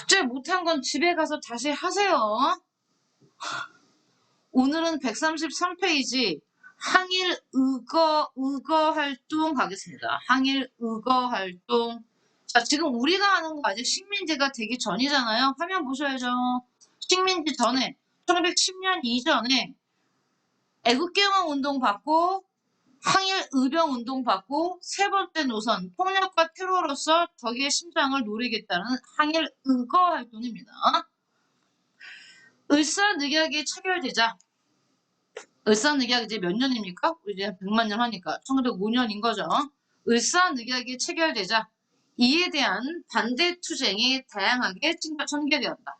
숙제 못한 건 집에 가서 다시 하세요. 오늘은 133페이지 항일 의거 활동 가겠습니다. 항일 의거 활동. 자, 지금 우리가 하는 거 아직 식민지가 되기 전이잖아요. 화면 보셔야죠. 식민지 전에 1910년 이전에 애국개헌 운동 받고 항일 의병 운동 받고 세 번째 노선 폭력과 테러로서 적의 심장을 노리겠다는 항일 의거 활동입니다. 을사늑약이 체결되자 을사늑약 이제 몇 년입니까? 이제 100만 년 하니까 1905년인 거죠. 을사늑약이 체결되자 이에 대한 반대 투쟁이 다양하게 전개되었다.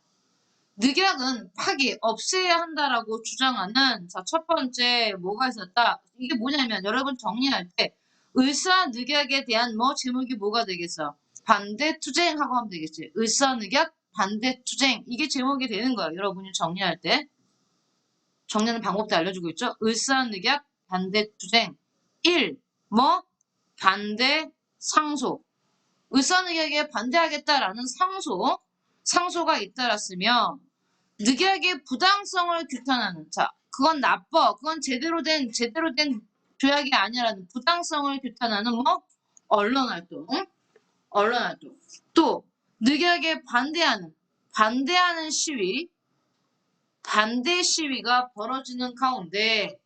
늑약은 파기, 없애야 한다라고 주장하는 자, 첫 번째 뭐가 있었다? 이게 뭐냐면 여러분 정리할 때 을사늑약에 대한 뭐 제목이 뭐가 되겠어? 반대 투쟁하고 하면 되겠지. 을사늑약 반대 투쟁 이게 제목이 되는 거예요. 여러분이 정리할 때. 정리하는 방법도 알려주고 있죠. 을사늑약 반대 투쟁 1. 뭐? 반대 상소. 을사늑약에 반대하겠다라는 상소가 잇따랐으며 늑약의 부당성을 규탄하는 자 그건 나빠 그건 제대로 된 조약이 아니라는 부당성을 규탄하는 뭐 언론활동 또 늑약에 반대하는 시위 반대 시위가 벌어지는 가운데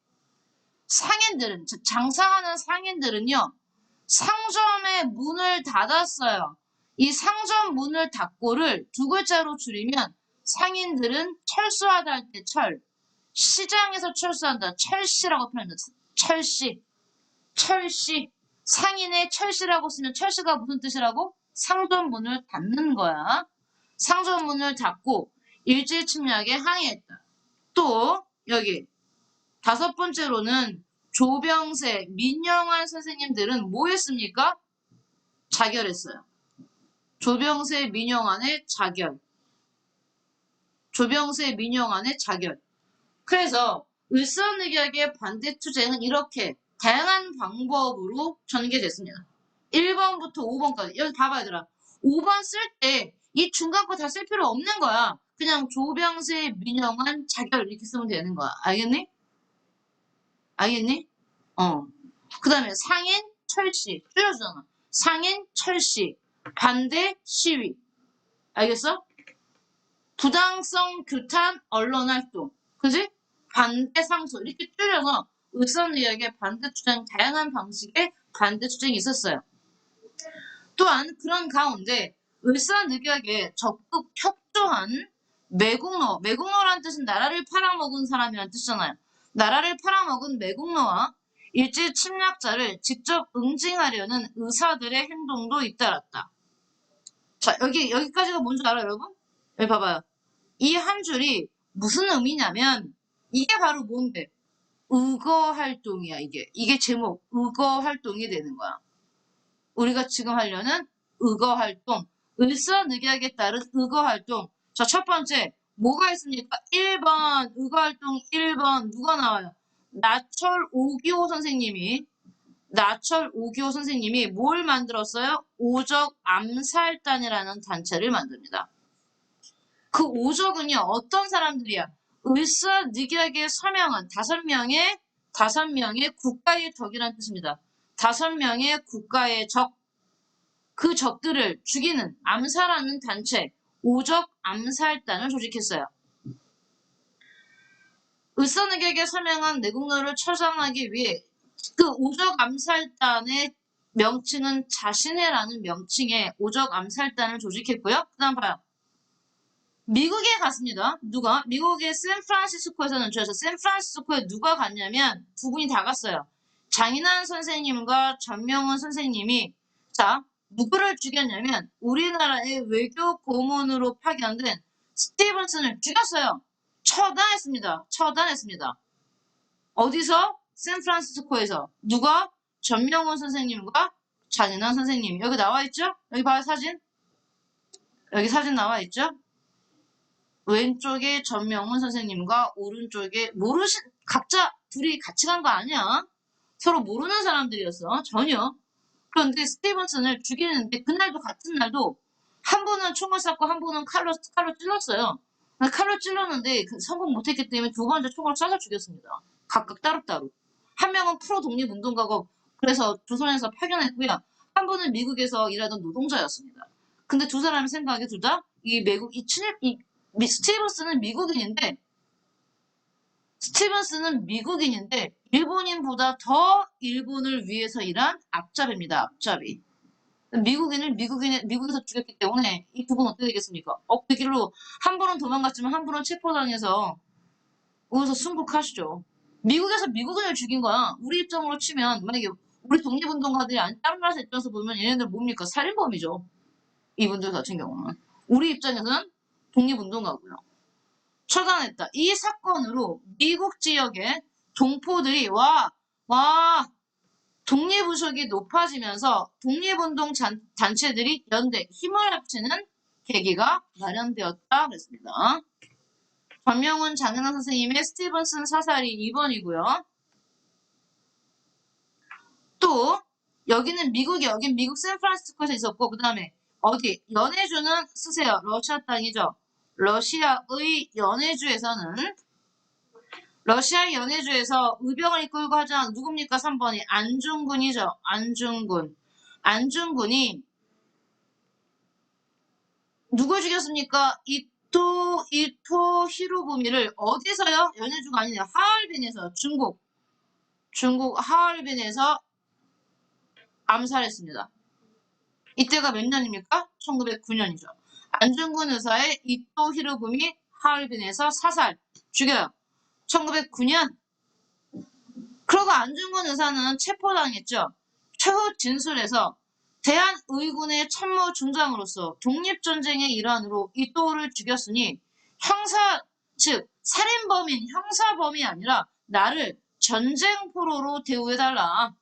상인들은 즉 장사하는 상인들은요 상점의 문을 닫았어요. 이 상점 문을 닫고를 두 글자로 줄이면 상인들은 철수하다 할 때 시장에서 철수한다. 철시라고 표현한다. 철시. 상인의 철시라고 쓰면 철시가 무슨 뜻이라고? 상점 문을 닫는 거야. 상점 문을 닫고 일제 침략에 항의했다. 또 여기 다섯 번째로는 조병세, 민영환 선생님들은 뭐 했습니까? 자결했어요. 조병세, 민영환의 자결. 그래서 을사늑약의 반대 투쟁은 이렇게 다양한 방법으로 전개됐습니다. 1번부터 5번까지. 여기 봐봐 얘들아. 5번 쓸 때 이 중간 거 다 쓸 필요 없는 거야. 그냥 조병세, 민영환, 자결 이렇게 쓰면 되는 거야. 알겠니? 그 다음에 상인, 철시. 줄여주잖아. 상인, 철시. 반대, 시위. 알겠어? 부당성 규탄, 언론활동. 그지? 반대 상소. 이렇게 줄여서 을사늑약의 반대 투쟁, 다양한 방식의 반대 투쟁이 있었어요. 또한 그런 가운데 을사늑약에 적극 협조한 매국노라는 뜻은 나라를 팔아먹은 사람이라는 뜻이잖아요. 나라를 팔아먹은 매국노와 일제 침략자를 직접 응징하려는 의사들의 행동도 잇따랐다. 자, 여기까지가 뭔지 알아요, 여러분? 여기 봐봐요. 이 한 줄이 무슨 의미냐면 이게 바로 뭔데? 의거 활동이야, 이게. 이게 제목, 의거 활동이 되는 거야. 우리가 지금 하려는 의거 활동. 을사늑약에 따른 의거 활동. 자, 첫 번째, 뭐가 있습니까? 1번, 의거 활동 1번, 누가 나와요? 나철 오기호 선생님이 뭘 만들었어요? 오적 암살단이라는 단체를 만듭니다. 그 오적은요, 어떤 사람들이야? 을사늑약에 서명한 5명의 국가의 적이라는 뜻입니다. 5명의 국가의 적, 그 적들을 죽이는, 암살하는 단체, 오적 암살단을 조직했어요. 을사늑약에 서명한 내국노를 처장하기 위해 그 오적 암살단의 명칭은 자신해라는 명칭의 오적 암살단을 조직했고요. 그 다음 봐요. 미국에 갔습니다. 누가? 미국의 샌프란시스코에서는 샌프란시스코에 누가 갔냐면 두 분이 다 갔어요. 장인환 선생님과 전명훈 선생님이 자 누구를 죽였냐면 우리나라의 외교 고문으로 파견된 스티븐슨을 죽였어요. 처단했습니다. 어디서? 샌프란시스코에서. 누가? 전명훈 선생님과 장인환 선생님. 여기 나와 있죠? 여기 봐요 사진. 여기 사진 나와 있죠? 왼쪽에 전명훈 선생님과 오른쪽에 각자 둘이 같이 간 거 아니야. 서로 모르는 사람들이었어. 전혀. 그런데 스티븐슨을 죽이는데 그날도 같은 날도 한 분은 총을 쐈고 한 분은 칼로 찔렀어요. 칼로 찔렀는데 성공 못했기 때문에 두 번째 총을 쏴서 죽였습니다. 각각 따로따로. 한 명은 프로 독립운동가고 그래서 조선에서 파견했고요. 한 분은 미국에서 일하던 노동자였습니다. 근데 두 사람이 생각하기에 둘 다 이 미국 스티븐스는 미국인인데 일본인보다 더 일본을 위해서 일한 앞잡이입니다. 앞잡이. 미국에서 죽였기 때문에 이 두 분은 어떻게 되겠습니까? 그 길로 한 분은 도망갔지만 한 분은 체포당해서 거기서 순국하시죠. 미국에서 미국인을 죽인 거야. 우리 입장으로 치면 만약에 우리 독립운동가들이 아닌 다른 나라 입장에서 보면 얘네들 뭡니까? 살인범이죠. 이분들 같은 경우는. 우리 입장에서는 독립운동가고요. 처단했다. 이 사건으로 미국 지역의 동포들이 와 독립의식이 높아지면서 독립운동 단체들이 연대 힘을 합치는 계기가 마련되었다 그랬습니다. 전명훈 장은하 선생님의 스티븐슨 사살이 2번이고요. 또 여기는 여긴 미국 샌프란시스코에서 있었고 그 다음에 어디 연해주는 쓰세요. 러시아 땅이죠. 러시아의 연해주에서 의병을 이끌고 하자 누굽니까? 3번이 안중근이죠. 안중근이 누굴 죽였습니까? 이토 히로부미를 어디서요? 연해주가 아니네요. 하얼빈에서 중국 하얼빈에서 암살했습니다. 이때가 몇 년입니까? 1909년이죠. 안중근 의사의 이토 히로부미 하얼빈에서 사살 죽여요. 1909년. 그리고 안중근 의사는 체포당했죠. 최후 진술에서 대한의군의 참모 중장으로서 독립전쟁의 일환으로 이토를 죽였으니 즉 형사범이 아니라 나를 전쟁포로로 대우해달라.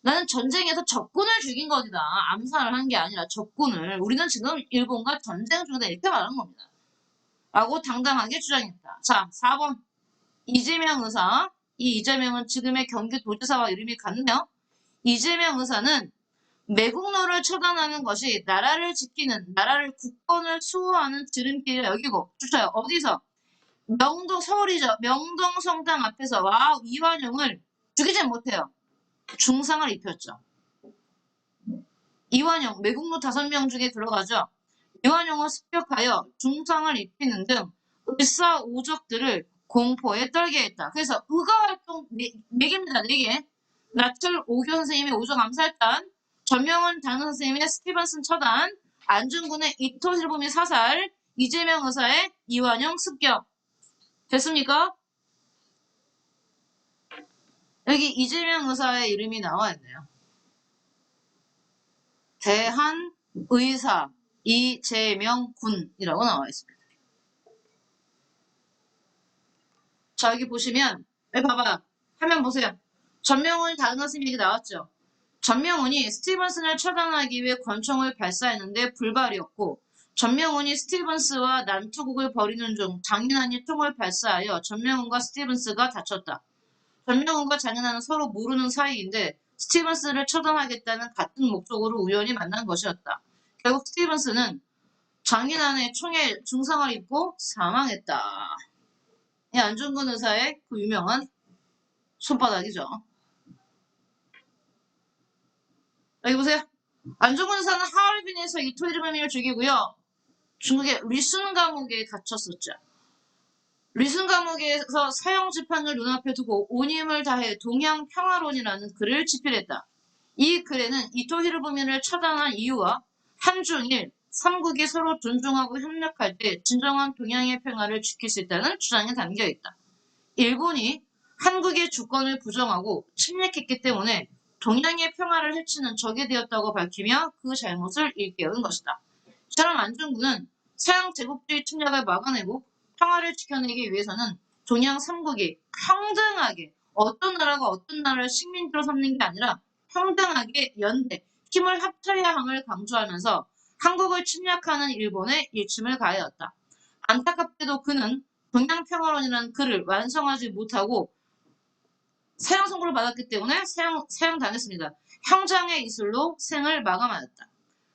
나는 전쟁에서 적군을 죽인 것이다. 암살을 한 게 아니라 적군을. 우리는 지금 일본과 전쟁 중이다. 이렇게 말하는 겁니다. 라고 당당하게 주장했다. 자, 4번. 이재명 의사. 이 이재명은 지금의 경기도지사와 이름이 같네요. 이재명 의사는 매국노를 처단하는 것이 나라를 지키는, 나라를 국권을 수호하는 지름길을 여기고, 주셔요. 어디서? 서울이죠. 명동 성당 앞에서 이완용을 죽이지 못해요. 중상을 입혔죠. 이완용, 매국노 5명 중에 들어가죠. 이완용을 습격하여 중상을 입히는 등 을사오적들을 공포에 떨게 했다. 그래서 의가활동 4개입니다. 4개. 나철 오교 선생님의 오적 암살단, 전명훈 장은 선생님의 스티븐슨 처단, 안중근의 이토 히로부미 사살, 이재명 의사의 이완용 습격. 됐습니까? 여기 이재명 의사의 이름이 나와 있네요. 대한의사 이재명 군이라고 나와 있습니다. 자, 여기 보시면 봐봐요. 화면 보세요. 전명훈이 다른 선생님이 나왔죠. 전명훈이 스티븐슨을 처단하기 위해 권총을 발사했는데 불발이었고 전명훈이 스티븐스와 난투극을 벌이는 중 장인환이 총을 발사하여 전명훈과 스티븐스가 다쳤다. 전명훈과 장인환은 서로 모르는 사이인데 스티븐스를 처단하겠다는 같은 목적으로 우연히 만난 것이었다. 결국 스티븐스는 장인환의 총에 중상을 입고 사망했다. 이 안중근 의사의 그 유명한 손바닥이죠. 여기 보세요. 안중근 의사는 하얼빈에서 이토 히로부미를 죽이고요. 중국의 리순 감옥에 갇혔었죠. 리순 감옥에서 사형 재판을 눈앞에 두고 온 힘을 다해 동양 평화론이라는 글을 집필했다. 이 글에는 이토 히로부미를 처단한 이유와 한중일, 삼국이 서로 존중하고 협력할 때 진정한 동양의 평화를 지킬 수 있다는 주장이 담겨 있다. 일본이 한국의 주권을 부정하고 침략했기 때문에 동양의 평화를 해치는 적이 되었다고 밝히며 그 잘못을 일깨운 것이다. 이처럼 안중근은 서양 제국주의 침략을 막아내고 평화를 지켜내기 위해서는 동양 삼국이 평등하게 어떤 나라가 어떤 나라를 식민지로 삼는 게 아니라 평등하게 연대, 힘을 합쳐야 함을 강조하면서 한국을 침략하는 일본에 일침을 가하였다. 안타깝게도 그는 동양평화론이라는 글을 완성하지 못하고 사형 선고를 받았기 때문에 사형당했습니다. 형장의 이슬로 생을 마감하였다.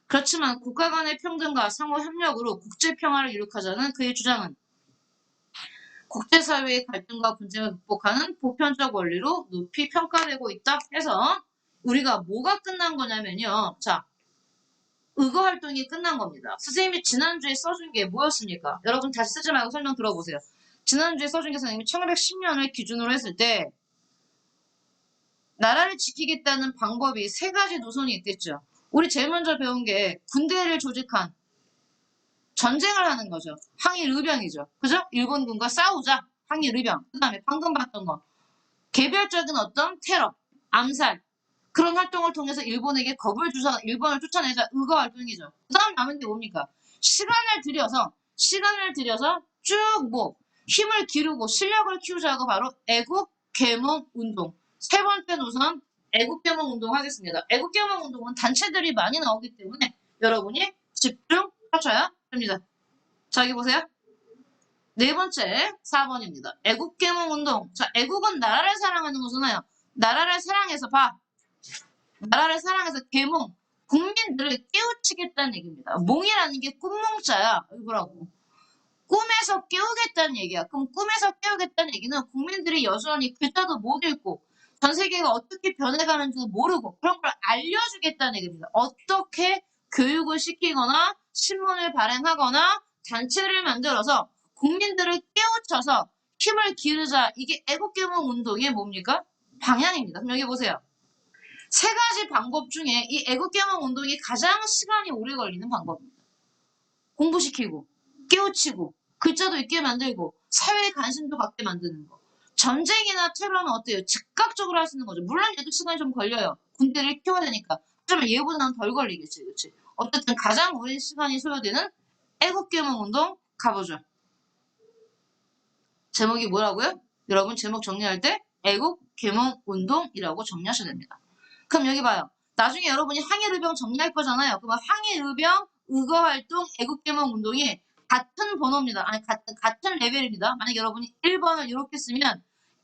그렇지만 국가 간의 평등과 상호 협력으로 국제 평화를 이룩하자는 그의 주장은 국제사회의 갈등과 분쟁을 극복하는 보편적 원리로 높이 평가되고 있다 해서 우리가 뭐가 끝난 거냐면요. 자, 의거 활동이 끝난 겁니다. 선생님이 지난주에 써준 게 뭐였습니까? 여러분 다시 쓰지 말고 설명 들어보세요. 지난주에 써준 게 선생님이 1910년을 기준으로 했을 때 나라를 지키겠다는 방법이 세 가지 노선이 있겠죠. 우리 제일 먼저 배운 게 군대를 조직한 전쟁을 하는 거죠. 항일의병이죠. 그죠? 일본군과 싸우자. 항일의병. 그 다음에 방금 봤던 거. 개별적인 어떤 테러, 암살 그런 활동을 통해서 일본에게 겁을 주서 일본을 쫓아내자 의거 활동이죠. 그 다음 남은 게 뭡니까? 시간을 들여서 쭉 뭐 힘을 기르고 실력을 키우자고 바로 애국 계몽 운동. 세 번째 노선 애국 계몽 운동 하겠습니다. 애국 계몽 운동은 단체들이 많이 나오기 때문에 여러분이 집중하셔야 됩니다. 자, 여기 보세요. 네 번째 4번입니다. 애국계몽 운동. 자, 애국은 나라를 사랑하는 거잖아요. 나라를 사랑해서 나라를 사랑해서 계몽. 국민들을 깨우치겠다는 얘기입니다. 몽이라는 게 꿈몽자야. 이거라고. 꿈에서 깨우겠다는 얘기야. 그럼 꿈에서 깨우겠다는 얘기는 국민들이 여전히 글자도 못 읽고 전 세계가 어떻게 변해가는지도 모르고 그런 걸 알려주겠다는 얘기입니다. 어떻게 교육을 시키거나 신문을 발행하거나 단체를 만들어서 국민들을 깨우쳐서 힘을 기르자. 이게 애국계몽 운동의 뭡니까? 방향입니다. 그럼 여기 보세요. 세 가지 방법 중에 이 애국계몽 운동이 가장 시간이 오래 걸리는 방법입니다. 공부시키고 깨우치고 글자도 읽게 만들고 사회에 관심도 갖게 만드는 거. 전쟁이나 테러는 어때요? 즉각적으로 할 수 있는 거죠. 물론 얘도 시간이 좀 걸려요. 군대를 키워야 되니까. 하지만 얘보다는 덜 걸리겠지. 그렇지? 어쨌든 가장 오랜 시간이 소요되는 애국계몽 운동 가보죠. 제목이 뭐라고요? 여러분 제목 정리할 때 애국계몽 운동이라고 정리하셔야 됩니다. 그럼 여기 봐요. 나중에 여러분이 항일의병 정리할 거잖아요. 그러면 항일의병, 의거활동, 애국계몽 운동이 같은 번호입니다. 아니 같은 레벨입니다. 만약 여러분이 1번을 이렇게 쓰면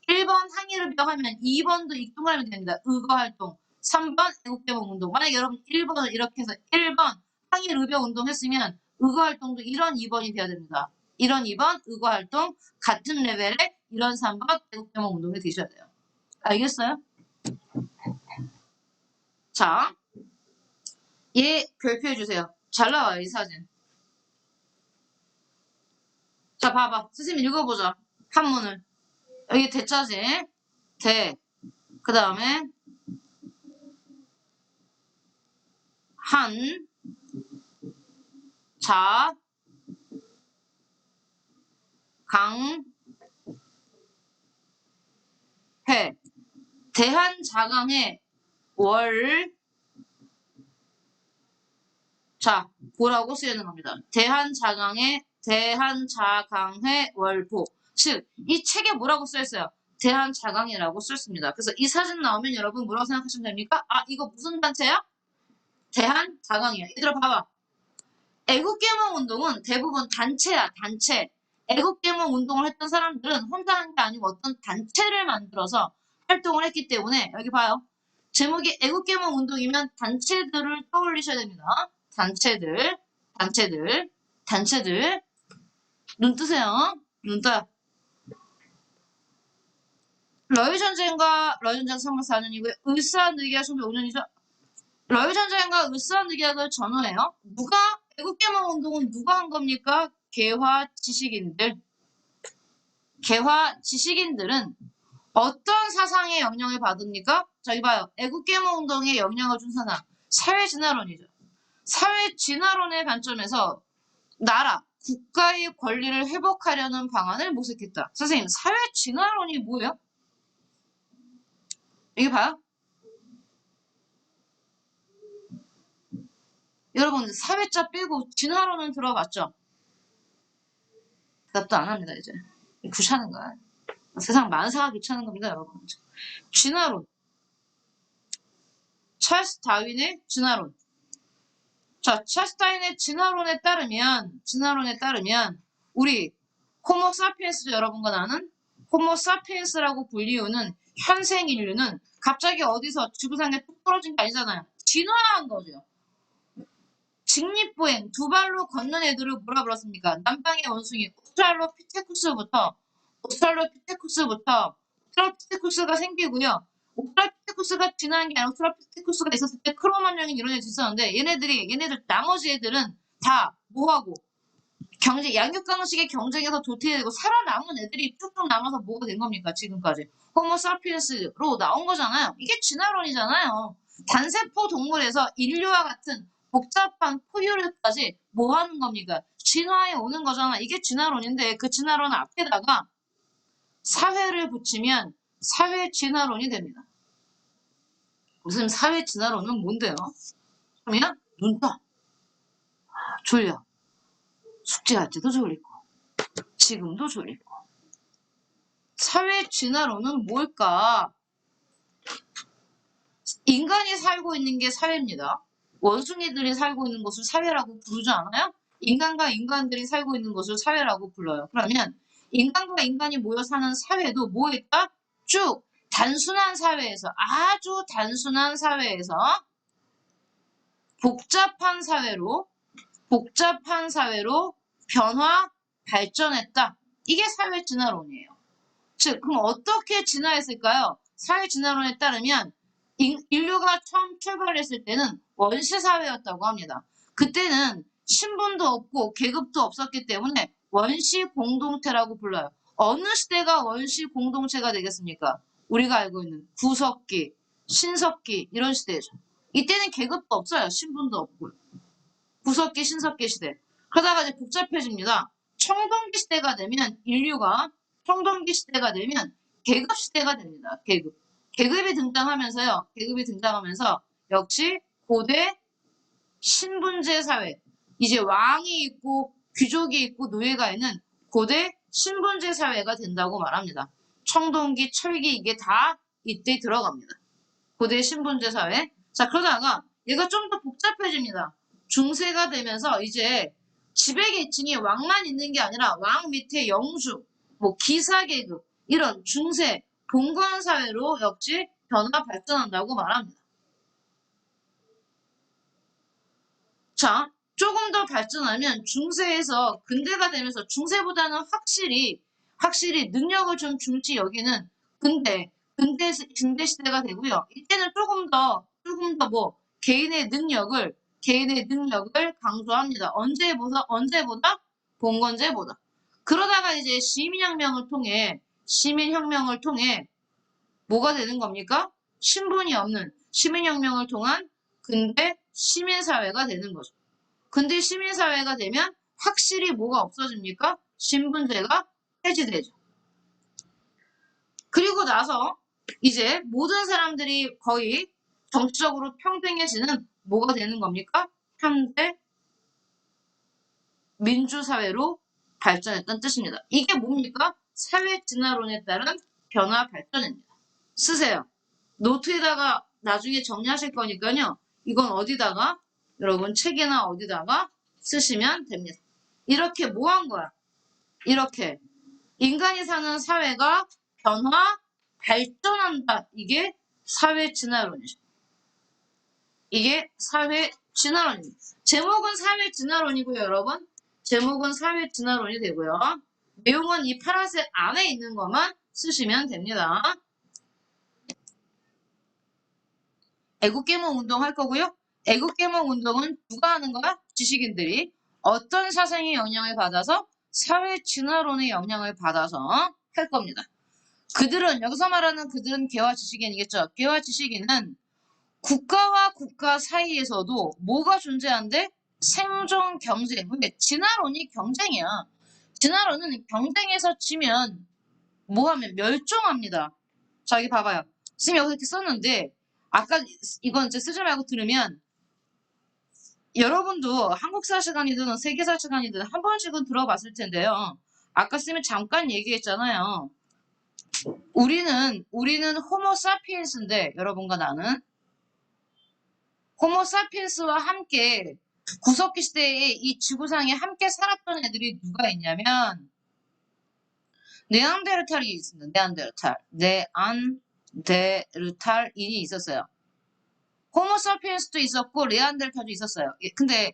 1번 항일의병 하면 2번도 이동하면 됩니다. 의거활동. 3번 애국계몽 운동. 만약 여러분 1번을 이렇게 해서 1번 항일의병 운동 했으면 의거활동도 이런 2번이 돼야 됩니다. 이런 2번 의거활동 같은 레벨에 이런 3번 애국계몽 운동이 되셔야 돼요. 알겠어요? 자, 얘 별표해 주세요. 잘 나와요, 이 사진. 자, 봐봐. 선생님 읽어보자. 한문을. 여기 대자지. 대. 그 다음에 한. 자. 강. 해. 대한자강회 월. 자, 보라고 쓰이는 겁니다. 대한자강회 월보. 즉, 이 책에 뭐라고 써있어요? 대한자강이라고 썼습니다. 그래서 이 사진 나오면 여러분 뭐라고 생각하시면 됩니까? 아, 이거 무슨 단체야? 대한자강이야. 얘들아 봐봐. 애국계몽 운동은 대부분 단체야, 단체. 애국계몽 운동을 했던 사람들은 혼자 한 게 아니고 어떤 단체를 만들어서 활동을 했기 때문에 여기 봐요. 제목이 애국계몽 운동이면 단체들을 떠올리셔야 됩니다. 단체들. 눈 뜨세요. 눈 떠요. 러일전쟁과 러일전쟁 4년이고요. 을사늑약 5년이죠. 러일전쟁과 을사늑약을 전후해요. 애국계몽 운동은 누가 한 겁니까? 개화 지식인들. 개화 지식인들은 어떤 사상의 영향을 받습니까? 자, 이봐요. 애국계몽 운동에 영향을 준 사상. 사회진화론이죠. 사회진화론의 관점에서 나라, 국가의 권리를 회복하려는 방안을 모색했다. 선생님, 사회진화론이 뭐예요? 여기 봐요. 여러분, 사회자 빼고 진화론은 들어봤죠? 대답도 안 합니다, 이제. 귀찮은 거야. 세상 만사가 귀찮은 겁니다, 여러분. 진화론. 찰스 다윈의 진화론. 자, 찰스 다윈의 진화론에 따르면, 우리, 호모 사피엔스 여러분과 나는 호모 사피엔스라고 불리우는 현생 인류는 갑자기 어디서 지구상에 뚝 떨어진 게 아니잖아요. 진화한 거죠. 직립보행 두 발로 걷는 애들을 뭐라 불렀습니까? 남방의 원숭이 오스트랄로피테쿠스가 생기고요. 오스트랄로피테쿠스가 지나는 게 아니라 오스트랄로피테쿠스가 있었을 때 크로마뇽인 이런 애들이 있었는데 얘네들 나머지 애들은 다 뭐하고 양육강식의 경쟁에서 도태되고 살아남은 애들이 쭉쭉 남아서 뭐가 된 겁니까? 지금까지 호모사피엔스로 나온 거잖아요. 이게 진화론이잖아요. 단세포 동물에서 인류와 같은 복잡한 포유류까지 뭐 하는 겁니까? 진화해 오는 거잖아. 이게 진화론인데 그 진화론 앞에다가 사회를 붙이면 사회 진화론이 됩니다. 무슨 사회 진화론은 뭔데요? 그러면 눈 떠. 졸려. 숙제할 때도 졸리고 지금도 졸리고. 사회 진화론은 뭘까? 인간이 살고 있는 게 사회입니다. 원숭이들이 살고 있는 곳을 사회라고 부르지 않아요? 인간과 인간들이 살고 있는 곳을 사회라고 불러요. 그러면 인간과 인간이 모여 사는 사회도 뭐 있다? 쭉 단순한 사회에서 아주 단순한 사회에서 복잡한 사회로 변화 발전했다. 이게 사회 진화론이에요. 즉, 그럼 어떻게 진화했을까요? 사회 진화론에 따르면 인류가 처음 출발했을 때는 원시사회였다고 합니다. 그때는 신분도 없고 계급도 없었기 때문에 원시 공동체라고 불러요. 어느 시대가 원시 공동체가 되겠습니까? 우리가 알고 있는 구석기, 신석기 이런 시대죠. 이때는 계급도 없어요. 신분도 없고. 구석기, 신석기 시대. 그러다가 이제 복잡해집니다. 청동기 시대가 되면 계급 시대가 됩니다. 계급이 등장하면서 역시 고대 신분제 사회. 이제 왕이 있고 귀족이 있고 노예가 있는 고대 신분제 사회가 된다고 말합니다. 청동기, 철기 이게 다 이때 들어갑니다. 고대 신분제 사회. 자, 그러다가 얘가 좀 더 복잡해집니다. 중세가 되면서 이제 지배계층이 왕만 있는 게 아니라 왕 밑에 영주, 뭐 기사계급 이런 중세 봉건 사회로 역시 변화 발전한다고 말합니다. 자, 조금 더 발전하면 중세에서 근대가 되면서 중세보다는 확실히 능력을 좀 중시 여기는 근대 시대가 되고요. 이때는 조금 더 뭐 개인의 능력을 강조합니다. 언제보다 봉건제보다. 그러다가 이제 시민혁명을 통해 뭐가 되는 겁니까? 신분이 없는 시민혁명을 통한 근대 시민사회가 되는 거죠. 근대 시민사회가 되면 확실히 뭐가 없어집니까? 신분제가 해지되죠. 그리고 나서 이제 모든 사람들이 거의 정치적으로 평등해지는 뭐가 되는 겁니까? 현대 민주사회로 발전했던 뜻입니다. 이게 뭡니까? 사회진화론에 따른 변화 발전입니다. 쓰세요. 노트에다가 나중에 정리하실 거니까요. 이건 어디다가 여러분 책이나 어디다가 쓰시면 됩니다. 이렇게 뭐 한 거야? 이렇게 인간이 사는 사회가 변화 발전한다. 이게 사회진화론이죠. 이게 사회진화론입니다. 제목은 사회진화론이고요, 여러분. 제목은 사회진화론이 되고요. 내용은 이 파란색 안에 있는 것만 쓰시면 됩니다. 애국계몽 운동 할 거고요. 애국계몽 운동은 누가 하는 거야? 지식인들이 어떤 사상의 영향을 받아서 사회 진화론의 영향을 받아서 할 겁니다. 여기서 말하는 그들은 개화 지식인이겠죠. 개화 지식인은 국가와 국가 사이에서도 뭐가 존재한대? 생존 경쟁. 근데 진화론이 경쟁이야. 진화론은 경쟁에서 지면 뭐하면 멸종합니다. 자, 여기 봐봐요. 지금 여기 이렇게 썼는데 아까 이건 이제 쓰지 말고 들으면 여러분도 한국사 시간이든 세계사 시간이든 한 번씩은 들어봤을 텐데요. 아까 쓰면 잠깐 얘기했잖아요. 우리는 호모 사피엔스인데 여러분과 나는 호모 사피엔스와 함께 구석기 시대에 이 지구상에 함께 살았던 애들이 누가 있냐면 네안데르탈이 있습니다. 네안데르탈인이 있었어요. 호모 사피엔스도 있었고 레안데르탈도 있었어요. 근데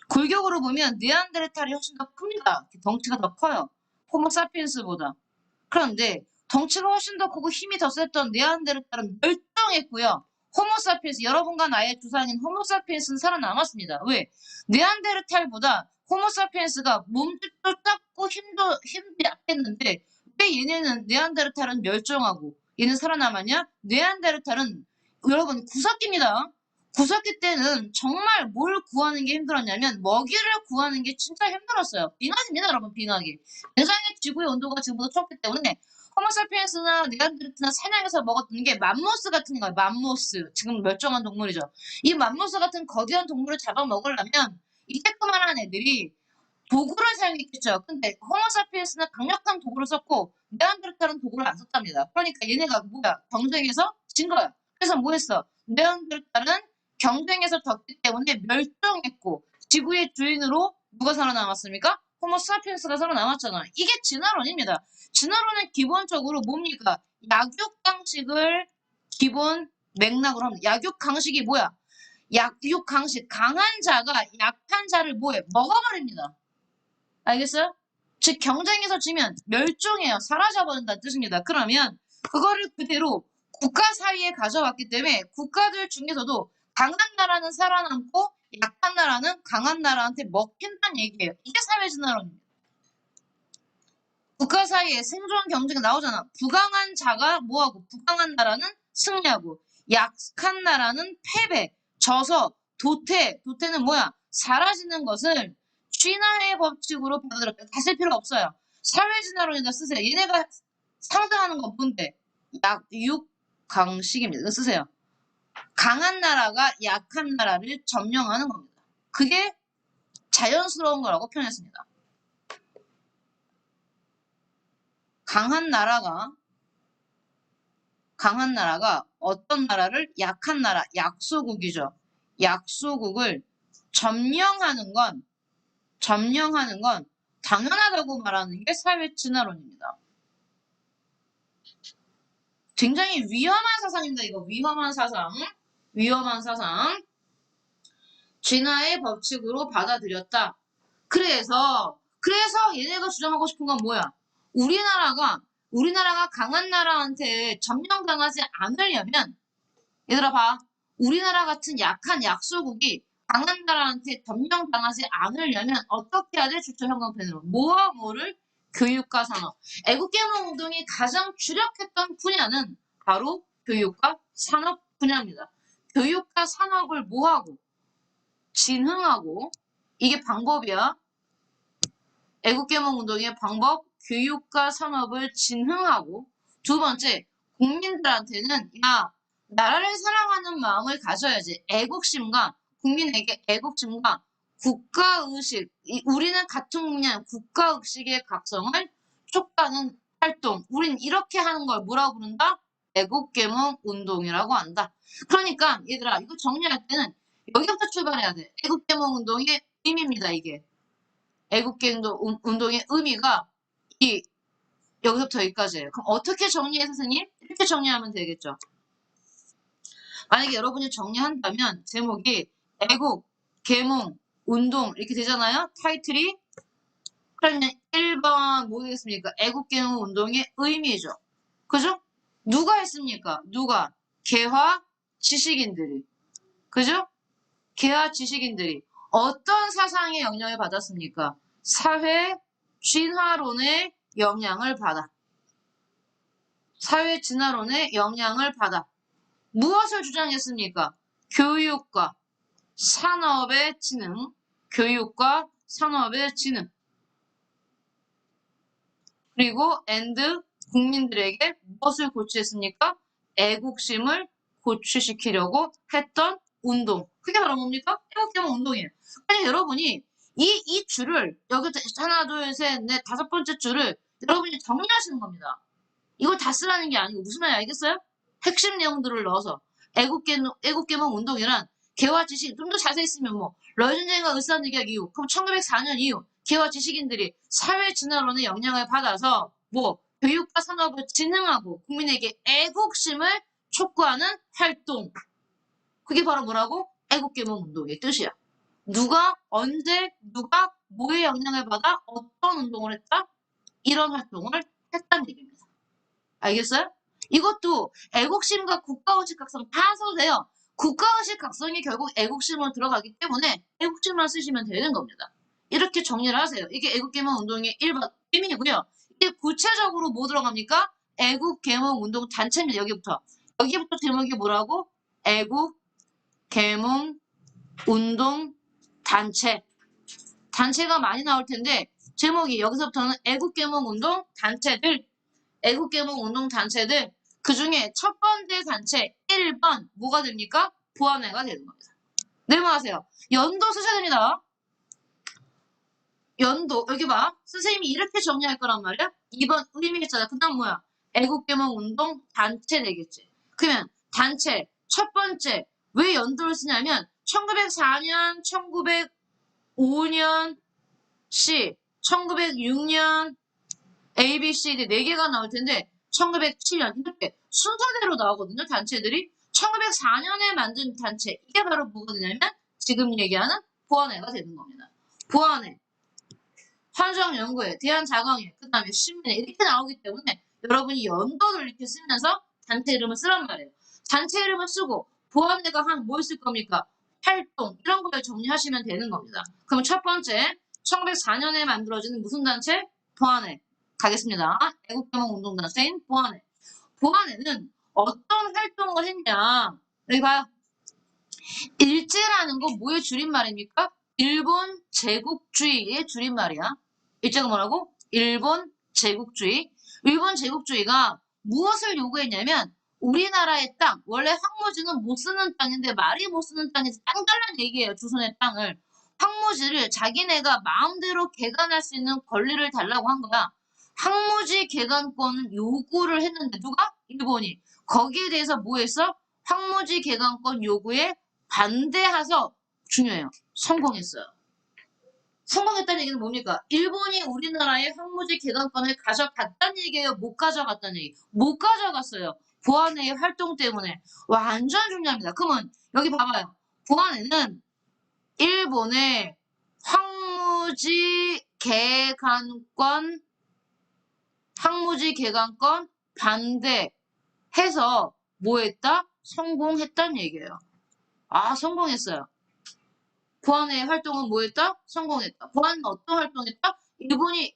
골격으로 보면 네안데르탈이 훨씬 더 큽니다. 덩치가 더 커요. 호모사피엔스보다. 그런데 덩치가 훨씬 더 크고 힘이 더 셌던 네안데르탈은 멸종했고요. 호모사피엔스, 여러분과 나의 주사인 호모사피엔스는 살아남았습니다. 왜? 네안데르탈보다 호모사피엔스가 몸집도 작고 힘도 약했는데 왜 얘네는 네안데르탈은 멸종하고 얘는 살아남았냐? 네안데르탈은 여러분 구석기입니다. 구석기 때는 정말 뭘 구하는 게 힘들었냐면 먹이를 구하는 게 진짜 힘들었어요. 빙하기입니다, 여러분, 빙하기. 굉장히 지구의 온도가 지금보다 춥기 때문에 호모사피엔스나 네안데르탈이나 사냥해서 먹었던 게 맘모스 같은 거예요. 맘모스. 지금 멸종한 동물이죠. 이 맘모스 같은 거대한 동물을 잡아먹으려면 이 쬐끄만한 애들이 도구를 사용했겠죠. 근데 호모사피엔스는 강력한 도구를 썼고 네안데르탈은 도구를 안 썼답니다. 그러니까 얘네가 뭐야? 경쟁에서 진 거야. 그래서 뭐 했어? 네안데르탈은 경쟁에서 졌기 때문에 멸종했고 지구의 주인으로 누가 살아남았습니까? 호모사피엔스가 살아남았잖아. 이게 진화론입니다. 진화론은 기본적으로 뭡니까? 약육강식을 기본 맥락으로 합니다. 약육강식이 뭐야? 약육강식, 강한 자가 약한 자를 뭐해? 먹어버립니다. 알겠어요? 즉 경쟁에서 지면 멸종해요. 사라져버린다는 뜻입니다. 그러면 그거를 그대로 국가 사이에 가져왔기 때문에 국가들 중에서도 강한 나라는 살아남고 약한 나라는 강한 나라한테 먹힌다는 얘기예요. 이게 사회진화론입니다. 국가 사이에 생존 경쟁이 나오잖아. 부강한 자가 뭐하고 부강한 나라는 승리하고 약한 나라는 패배, 져서 도태는 뭐야? 사라지는 것을 진화의 법칙으로 받아들였다. 다 쓸 필요 없어요. 사회진화론에다 쓰세요. 얘네가 상징하는 건 뭔데? 약육강식입니다. 이거 쓰세요. 강한 나라가 약한 나라를 점령하는 겁니다. 그게 자연스러운 거라고 표현했습니다. 강한 나라가 어떤 나라를 약한 나라, 약소국이죠. 약소국을 점령하는 건 당연하다고 말하는 게 사회진화론입니다. 굉장히 위험한 사상입니다. 이거 위험한 사상. 진화의 법칙으로 받아들였다. 그래서 얘네가 주장하고 싶은 건 뭐야? 우리나라가 강한 나라한테 점령당하지 않으려면 얘들아 봐. 우리나라 같은 약한 약소국이 강한 나라한테 점령당하지 않으려면 어떻게 해야 돼? 주체 형광펜으로. 뭐와 뭐를? 교육과 산업. 애국개몽 운동이 가장 주력했던 분야는 바로 교육과 산업 분야입니다. 교육과 산업을 뭐하고? 진흥하고. 이게 방법이야. 애국개몽 운동의 방법, 교육과 산업을 진흥하고. 두 번째, 국민들한테는 나라를 사랑하는 마음을 가져야지. 애국심과 국민에게 애국심과 국가의식, 우리는 같은 국량 국가의식의 각성을 촉구하는 활동. 우린 이렇게 하는 걸 뭐라고 부른다? 애국개몽 운동이라고 한다. 그러니까 얘들아 이거 정리할 때는 여기부터 출발해야 돼. 애국개몽 운동의 의미입니다. 이게. 애국개몽 운동의 의미가 여기서부터 여기까지예요. 그럼 어떻게 정리해 선생님? 이렇게 정리하면 되겠죠. 만약에 여러분이 정리한다면 제목이 애국, 계몽, 운동 이렇게 되잖아요. 타이틀이. 그러면 1번 뭐 되겠습니까? 애국, 계몽, 운동의 의미죠. 그죠? 누가 했습니까? 누가? 개화 지식인들이. 그죠? 개화 지식인들이. 어떤 사상의 영향을 받았습니까? 사회 진화론의 영향을 받아. 사회 진화론의 영향을 받아. 무엇을 주장했습니까? 교육과 산업의 진흥, 교육과 산업의 진흥. 그리고 국민들에게 무엇을 고취했습니까? 애국심을 고취시키려고 했던 운동. 그게 바로 뭡니까? 애국개몽 운동이에요. 아니 여러분이 이 줄을 여기 하나, 둘, 셋, 넷, 다섯 번째 줄을 여러분이 정리하시는 겁니다. 이걸 다 쓰라는 게 아니고 무슨 말인지 알겠어요? 핵심 내용들을 넣어서 애국개몽 운동이란 개화 지식 좀 더 자세히 쓰면 러일전쟁과 을사늑약 이후 그럼 1904년 이후 개화 지식인들이 사회 진화론의 영향을 받아서 교육과 산업을 진흥하고 국민에게 애국심을 촉구하는 활동. 그게 바로 뭐라고? 애국개몽 운동의 뜻이야. 누가 언제 누가 뭐에 영향을 받아 어떤 운동을 했다? 이런 활동을 했다는 얘기입니다. 알겠어요? 이것도 애국심과 국가의식 각성 다 써도 돼요. 국가의식 각성이 결국 애국심으로 들어가기 때문에 애국심만 쓰시면 되는 겁니다. 이렇게 정리를 하세요. 이게 애국개몽운동의 1번 의미이고요. 이게 구체적으로 뭐 들어갑니까? 애국개몽운동 단체입니다. 여기부터. 여기부터 제목이 뭐라고? 애국개몽운동 단체. 단체가 많이 나올 텐데 제목이 여기서부터는 애국개몽운동 단체들, 애국개몽운동 단체들 그 중에 첫 번째 단체 1번 뭐가 됩니까? 보안회가 되는 겁니다. 메모하세요. 연도 쓰셔야 됩니다. 연도 여기 봐. 선생님이 이렇게 정리할 거란 말이야. 2번 의미 있잖아. 그 다음 뭐야? 애국개몽운동 단체 되겠지. 그러면 단체 첫 번째 왜 연도를 쓰냐면 1904년, 1905년 C, 1906년 A, B, C, D 4개가 나올 텐데 1907년 이렇게 순서대로 나오거든요. 단체들이 1904년에 만든 단체 이게 바로 뭐가 되냐면 지금 얘기하는 보안회가 되는 겁니다. 보안회, 환정연구회, 대한자강회, 그 다음에 신민회 이렇게 나오기 때문에 여러분이 연도를 이렇게 쓰면서 단체 이름을 쓰란 말이에요. 단체 이름을 쓰고 보안회가 한 뭐 있을 겁니까? 활동 이런 걸 정리하시면 되는 겁니다. 그럼 첫 번째 1904년에 만들어진 무슨 단체? 보안회 가겠습니다. 애국개몽운동단체인 보안회. 보안회는 어떤 활동을 했냐? 여기 봐요. 일제라는 건 뭐의 줄임말입니까? 일본 제국주의의 줄임말이야. 일제가 뭐라고? 일본 제국주의. 일본 제국주의가 무엇을 요구했냐면 우리나라의 땅, 원래 황무지는 못 쓰는 땅인데 말이 못 쓰는 땅에서 땅 달라는 얘기예요. 조선의 땅을. 황무지를 자기네가 마음대로 개간할 수 있는 권리를 달라고 한 거야. 황무지 개간권을 요구를 했는데 누가? 일본이. 거기에 대해서 뭐 했어? 황무지 개간권 요구에 반대해서 중요해요. 성공했어요. 성공했다는 얘기는 뭡니까? 일본이 우리나라의 황무지 개간권을 가져갔다는 얘기예요? 못 가져갔다는 얘기? 못 가져갔어요. 보안회의 활동 때문에. 완전 중요합니다. 그러면 여기 봐봐요. 보안회는 일본의 황무지 개간권 반대해서 뭐 했다? 성공했다는 얘기예요. 아, 성공했어요. 보안의 활동은 뭐 했다? 성공했다. 보안은 어떤 활동했다? 일본이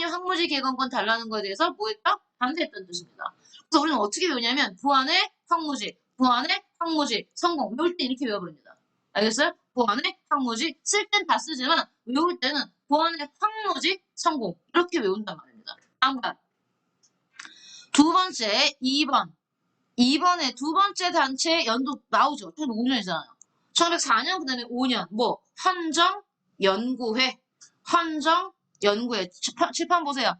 황무지 개간권 달라는 거에 대해서 뭐 했다? 반대했다는 뜻입니다. 그래서 우리는 어떻게 외우냐면 보안의 황무지, 성공. 외울 때 이렇게 외워버립니다. 알겠어요? 보안의 황무지, 쓸 땐 다 쓰지만 외울 때는 보안의 황무지, 성공. 이렇게 외운단 말입니다. 다음 번. 두 번째, 2번. 2번에 두 번째 단체 연도 나오죠. 1905년이잖아요. 1904년, 그 다음에 5년. 뭐, 헌정연구회. 헌정연구회. 칠판 보세요.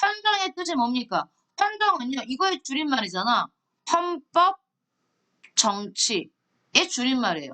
헌정의 뜻이 뭡니까? 헌정은요, 이거의 줄임말이잖아. 헌법, 정치의 줄임말이에요.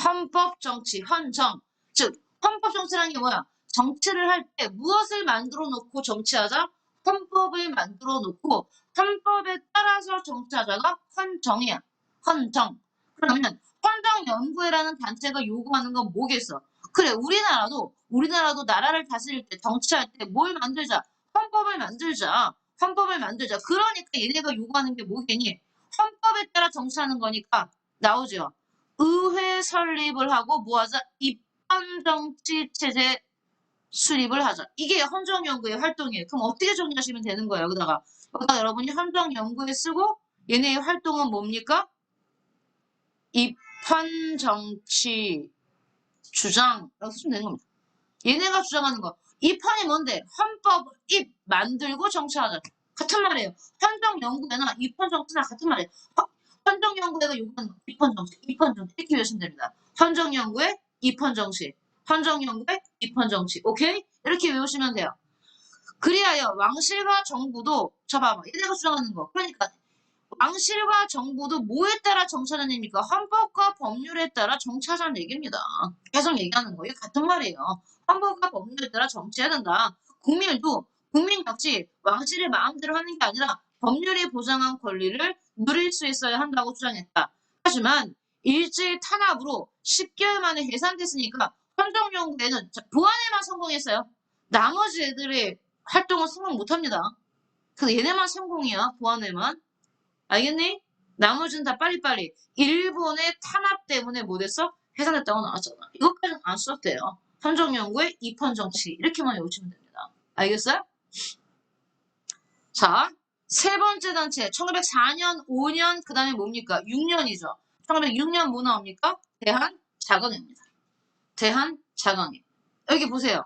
헌법, 정치, 헌정. 즉, 헌법 정치라는 게 뭐야? 정치를 할 때 무엇을 만들어 놓고 정치하자? 헌법을 만들어 놓고 헌법에 따라서 정치하자가 헌정이야. 헌정. 그러면 헌정연구회라는 단체가 요구하는 건 뭐겠어? 그래, 우리나라도 나라를 다스릴 때, 정치할 때 뭘 만들자? 헌법을 만들자. 헌법을 만들자. 그러니까 얘네가 요구하는 게 뭐겠니? 헌법에 따라 정치하는 거니까 나오죠. 의회 설립을 하고 뭐하자? 입헌정치 체제 수립을 하자. 이게 헌정연구의 활동이에요. 그럼 어떻게 정리하시면 되는 거예요? 여기다가 여러분이 헌정연구에 쓰고 얘네의 활동은 뭡니까? 입헌정치 주장라고 쓰시면 되는 겁니다. 얘네가 주장하는 거. 입헌이 뭔데? 헌법 입 만들고 정치하자. 같은 말이에요. 헌정연구회나 입헌정치나 같은 말이에요. 헌정연구회가 요구하는 거. 입헌정치 이렇게 외우시면 됩니다. 헌정연구회, 입헌정치. 헌정연구회, 입헌정치. 오케이? 이렇게 외우시면 돼요. 그리하여 왕실과 정부도 봐봐. 얘네가 주장하는 거. 그러니까 왕실과 정부도 뭐에 따라 정치하는 얘기입니까? 헌법과 법률에 따라 정치하자는 얘기입니다. 계속 얘기하는 거예요. 같은 말이에요. 헌법과 법률에 따라 정치해야 된다. 국민 역시 왕실의 마음대로 하는 게 아니라 법률이 보장한 권리를 누릴 수 있어야 한다고 주장했다. 하지만 일제의 탄압으로 10개월 만에 해산됐으니까 헌정연구에는 보안에만 성공했어요. 나머지 애들의 활동은 성공 못합니다. 그래서 얘네만 성공이야. 보안에만. 알겠니? 나머지는 다 빨리빨리. 일본의 탄압 때문에 못했어? 해산됐다고 나왔잖아. 이것까지는 안 써도 돼요. 헌정연구의 입헌정치. 이렇게만 외우시면 됩니다. 알겠어요? 자, 세 번째 단체. 1904년, 5년, 그 다음에 뭡니까? 6년이죠. 1906년 뭐 나옵니까? 대한자강회입니다. 대한자강회. 여기 보세요.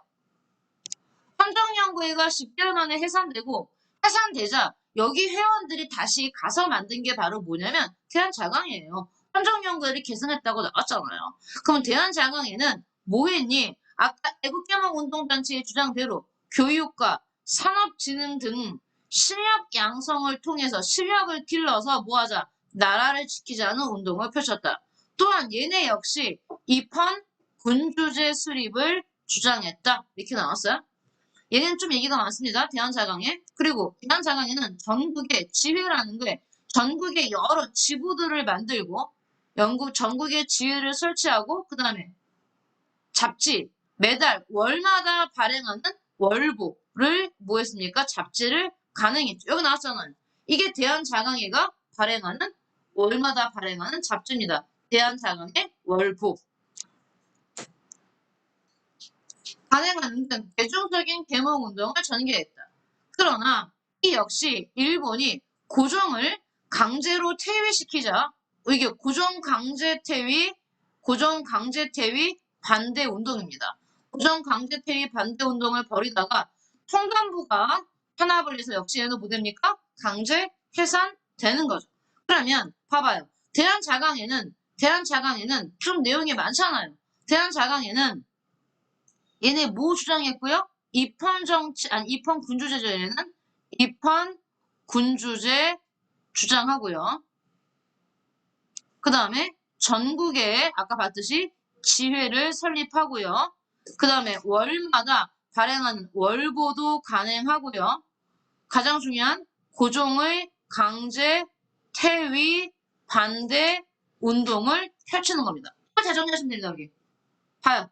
헌정연구회가 10개월 만에 해산되고 해산되자 여기 회원들이 다시 가서 만든 게 바로 뭐냐면 대한자강회예요. 헌정연구회를 계승했다고 나왔잖아요. 그럼 대한자강회는 뭐 했니? 아까 애국개몽운동단체의 주장대로 교육과 산업진흥 등 실력 양성을 통해서 실력을 길러서 뭐하자? 나라를 지키자는 운동을 펼쳤다. 또한 얘네 역시 입헌 군주제 수립을 주장했다. 이렇게 나왔어요. 얘는 좀 얘기가 많습니다. 대한자강회. 그리고 대한자강회는 전국에 지회라는 게 전국에 여러 지부들을 만들고 전국에 지회를 설치하고 그 다음에 잡지 매달 월마다 발행하는 월보를 뭐 했습니까? 잡지를 간행했죠. 여기 나왔잖아요. 이게 대한자강회가 발행하는 월마다 발행하는 잡지입니다. 대한자강회 월보. 간행하는 등 대중적인 계몽운동을 전개했다. 그러나 이 역시 일본이 고종을 강제로 퇴위시키자 이게 고종 강제 퇴위 반대 운동입니다. 고종 강제 퇴위 반대 운동을 벌이다가 통감부가 탄압을 해서 역시 얘는 뭐 됩니까? 강제 해산되는 거죠. 그러면 봐봐요. 대한자강회는 좀 내용이 많잖아요. 대한자강회는 얘네 뭐 주장했고요? 입헌군주제죠. 얘네는 입헌군주제 주장하고요. 그 다음에 전국에 아까 봤듯이 지회를 설립하고요. 그 다음에 월마다 발행하는 월보도 간행하고요. 가장 중요한 고종의 강제 퇴위 반대 운동을 펼치는 겁니다. 잘 정리하시면 됩니다. 여기 봐요.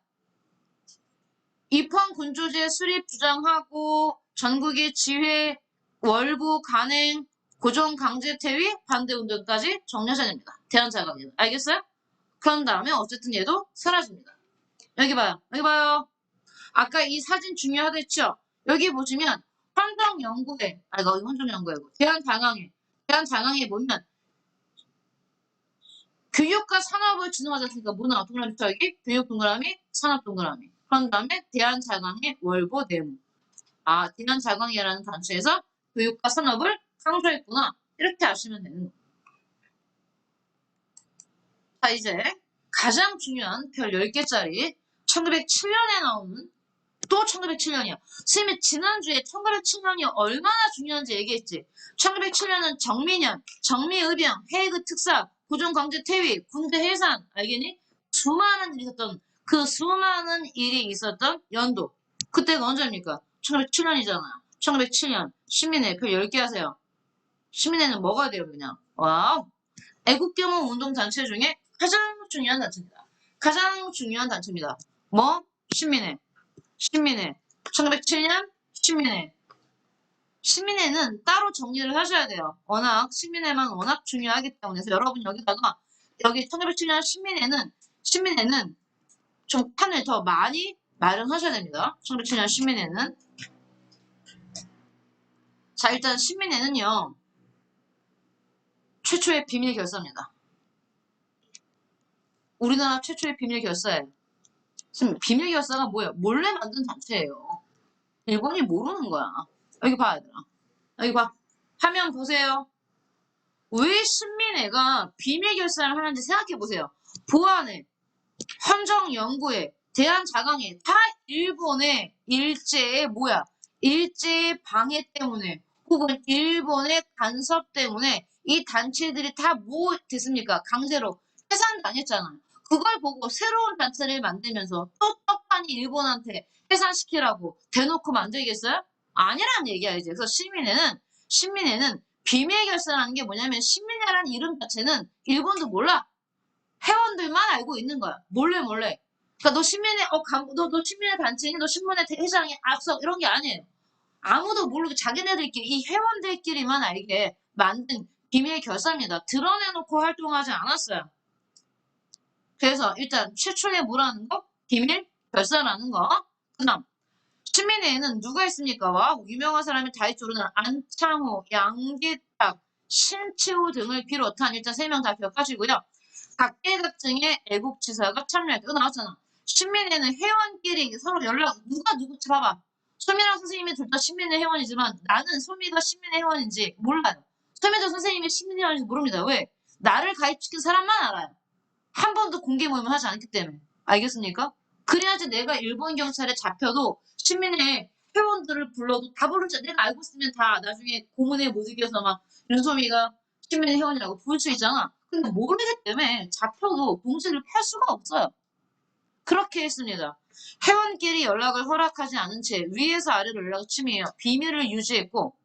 입헌군주제 수립 주장하고 전국의 지회 월부 간행 고종 강제 퇴위 반대 운동까지 정리하셔야 됩니다. 대한자강회는. 알겠어요? 그런 다음에 어쨌든 얘도 사라집니다. 여기 봐요. 여기 봐요. 아까 이 사진 중요하댔죠? 여기 보시면 헌정연구회, 여기 헌정연구회고 대한자강회 보면 교육과 산업을 진흥하지 않습니까? 문화 동그라미 여기 교육 동그라미, 산업 동그라미. 그런 다음에 대한자강회 월보 내무. 아, 대한자강회라는 단체에서 교육과 산업을 강조했구나. 이렇게 아시면 되는 거예요. 자, 이제 가장 중요한 별 10개짜리 1907년에 나오는 또 1907년이야. 선생님이 지난주에 1907년이 얼마나 중요한지 얘기했지. 1907년은 정미년, 정미의병, 해외그 특사, 고종강제 퇴위, 군대 해산, 알겠니? 수많은 일이 있었던 연도. 그때가 언제입니까? 1907년이잖아요. 1907년. 시민회 별 10개 하세요. 시민회는 뭐가 돼요, 그냥? 와우. 애국경호 운동단체 중에 가장 중요한 단체입니다. 가장 중요한 단체입니다. 뭐? 시민회. 1907년 시민회. 시민회는 따로 정리를 하셔야 돼요. 시민회만 워낙 중요하기 때문에. 그래서 여러분 여기 1907년 시민회는 좀 판을 더 많이 마련하셔야 됩니다. 1907년 시민회는. 자, 일단 시민회는요. 최초의 비밀 결사입니다. 우리나라 최초의 비밀 결사예요. 지금 비밀 결사가 뭐예요? 몰래 만든 단체예요. 일본이 모르는 거야. 여기 봐야 돼. 여기 봐. 화면 보세요. 왜 신민회가 비밀 결사를 하는지 생각해 보세요. 보안회, 헌정연구회, 대한자강회 다 일본의 일제의 방해 때문에 혹은 일본의 간섭 때문에 이 단체들이 다 뭐 됐습니까? 강제로 해산당했잖아요. 그걸 보고 새로운 단체를 만들면서 또 떡하니 일본한테 해산시키라고 대놓고 만들겠어요? 아니란 얘기야 이제. 그래서 신민회는 비밀 결사라는 게 뭐냐면 신민회라는 이름 자체는 일본도 몰라. 회원들만 알고 있는 거야. 몰래 몰래. 그러니까 너 신민회 너 신민회 단체니 너 신민회 회장이 앞서 이런 게 아니에요. 아무도 모르고 자기네들끼리 이 회원들끼리만 알게 만든 비밀 결사입니다. 드러내놓고 활동하지 않았어요. 그래서 일단 최초에 뭐라는 거? 비밀 결사라는 거. 그다음 신민회에는 누가 있습니까? 와 유명한 사람이 다 있죠. 우리는 안창호, 양기탁, 신치호 등을 비롯한 일단 3명 다 기억하시고요. 각계각층의 애국지사가 참여했다. 이거 나왔잖아. 신민회는 회원끼리 서로 연락 누가 누구 봐봐. 소미랑 선생님이 둘 다 신민회 회원이지만 나는 소미가 신민회 회원인지 몰라요. 소미도 선생님이 신민회 회원인지 모릅니다. 왜? 나를 가입시킨 사람만 알아요. 한 번도 공개 모임을 하지 않기 때문에. 알겠습니까? 그래야지 내가 일본 경찰에 잡혀도 신민회 회원들을 불러도 다 부르지. 내가 알고 있으면 다 나중에 고문에 못 이겨서 막 윤소미가 신민회 회원이라고 부를 수 있잖아. 근데 모르기 때문에 잡혀도 공지를 팔 수가 없어요. 그렇게 했습니다. 회원끼리 연락을 허락하지 않은 채 위에서 아래로 연락을 침해해요. 비밀을 유지했고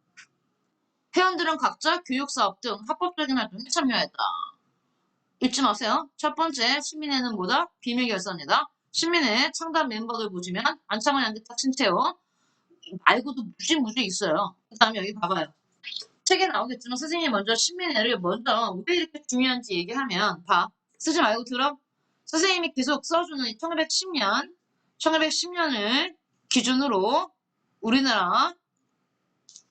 회원들은 각자 교육사업 등 합법적인 활동에 참여했다. 잊지 마세요. 첫 번째, 신민회는 뭐다? 비밀 결사입니다. 신민회 창단 멤버들 보시면 안창호, 양기탁, 신채호 말고도 무지 있어요. 그 다음에 여기 봐봐요. 책에 나오겠지만 선생님이 먼저 신민회를 먼저 왜 이렇게 중요한지 얘기하면 봐. 쓰지 말고 들어. 선생님이 계속 써주는 1910년을 기준으로 우리나라